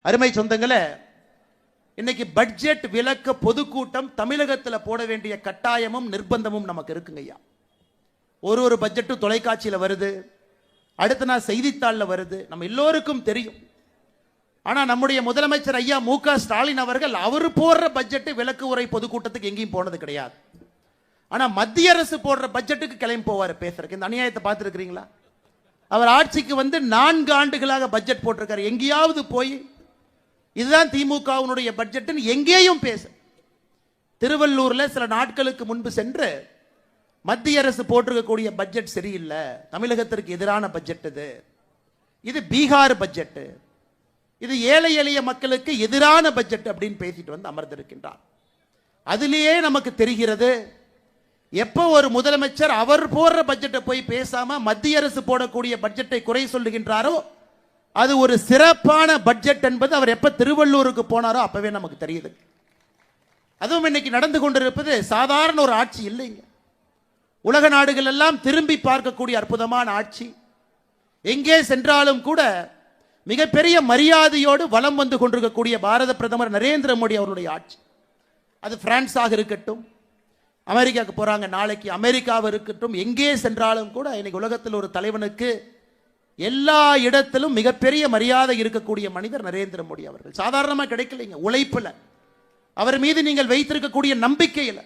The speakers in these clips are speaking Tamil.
அருமை சொந்தங்களே, இன்னைக்கு பட்ஜெட் விளக்க பொதுக்கூட்டம் தமிழகத்தில் போட வேண்டிய கட்டாயமும் நிர்பந்தமும் நமக்கு இருக்குங்க ஐயா. ஒரு பட்ஜெட்டும் தொலைக்காட்சியில் வருது, அடுத்த நாள் செய்தித்தாளில் வருது, நம்ம எல்லோருக்கும் தெரியும். ஆனால் நம்முடைய முதலமைச்சர் ஐயா மு.க. ஸ்டாலின் அவர்கள் அவர் போடுற பட்ஜெட்டு விளக்கு உரை பொதுக்கூட்டத்துக்கு எங்கேயும் போனது கிடையாது. ஆனால் மத்திய அரசு போடுற பட்ஜெட்டுக்கு கிளம்பி போவார் பேசுறதுக்கு. இந்த அநியாயத்தை பார்த்துருக்கிறீங்களா? அவர் ஆட்சிக்கு வந்து 4 ஆண்டுகளாக பட்ஜெட் போட்டிருக்காரு. எங்கேயாவது போய் இதுதான் திமுகவினுடைய பட்ஜெட்னு எங்கேயும் பேச. திருவள்ளூரில் சில நாட்களுக்கு முன்பு சென்று மத்திய அரசு போட்டிருக்கக்கூடிய பட்ஜெட் சரியில்லை, தமிழகத்திற்கு எதிரான பட்ஜெட் இது பீகார் பட்ஜெட், இது ஏழை எளிய மக்களுக்கு எதிரான பட்ஜெட் அப்படின்னு பேசிட்டு வந்து அமர்ந்திருக்கின்றார். அதிலேயே நமக்கு தெரிகிறது, எப்போ ஒரு முதலமைச்சர் அவர் போடுற பட்ஜெட்டை போய் பேசாம மத்திய அரசு போடக்கூடிய பட்ஜெட்டை குறை சொல்லுகின்றாரோ அது ஒரு சிறப்பான பட்ஜெட் என்பது அவர் எப்ப திருவள்ளூருக்கு போனாரோ அப்பவே நமக்கு தெரியுது. அதுவும் இன்னைக்கு நடந்து கொண்டிருப்பது சாதாரண ஒரு ஆட்சி இல்லைங்க. உலக நாடுகள் எல்லாம் திரும்பி பார்க்கக்கூடிய அற்புதமான ஆட்சி. எங்கே சென்றாலும் கூட மிகப்பெரிய மரியாதையோடு வலம் வந்து கொண்டிருக்கக்கூடிய பாரத பிரதமர் நரேந்திர மோடி அவருடைய ஆட்சி. அது பிரான்ஸாக இருக்கட்டும், அமெரிக்காவுக்கு போறாங்க நாளைக்கு, அமெரிக்காவாக இருக்கட்டும், எங்கே சென்றாலும் கூட இன்னைக்கு உலகத்தில் ஒரு தலைவனுக்கு எல்லா இடத்திலும் மிகப்பெரிய மரியாதை இருக்கக்கூடிய மனிதர் நரேந்திர மோடி அவர்கள். சாதாரணமாக கிடைக்கலைங்க. உழைப்புல, அவர் மீது நீங்கள் வைத்திருக்கக்கூடிய நம்பிக்கையில்.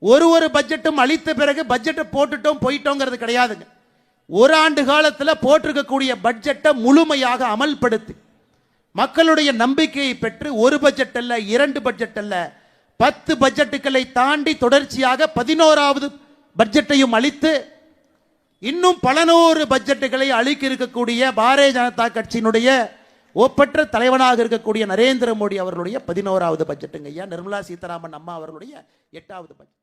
ஒரு பட்ஜெட்டும் அளித்த பிறகு பட்ஜெட்டை போட்டுட்டோம் போயிட்டோங்கிறது கிடையாதுங்க. ஒரு ஆண்டு காலத்தில் போட்டிருக்கக்கூடிய பட்ஜெட்டை முழுமையாக அமல்படுத்தி மக்களுடைய நம்பிக்கையை பெற்று ஒரு பட்ஜெட் அல்ல, 2 பட்ஜெட் அல்ல, 10 பட்ஜெட்டுகளை தாண்டி தொடர்ச்சியாக 11வது பட்ஜெட்டையும் அளித்து இன்னும் பல 100 பட்ஜெட்டுகளை அளிக்க இருக்கக்கூடிய பாரதிய ஜனதா கட்சியினுடைய ஒப்பற்ற தலைவனாக இருக்கக்கூடிய நரேந்திர மோடி அவர்களுடைய 11வது பட்ஜெட்டுங்க ஐயா. நிர்மலா சீதாராமன் அம்மா அவர்களுடைய 8வது பட்ஜெட்.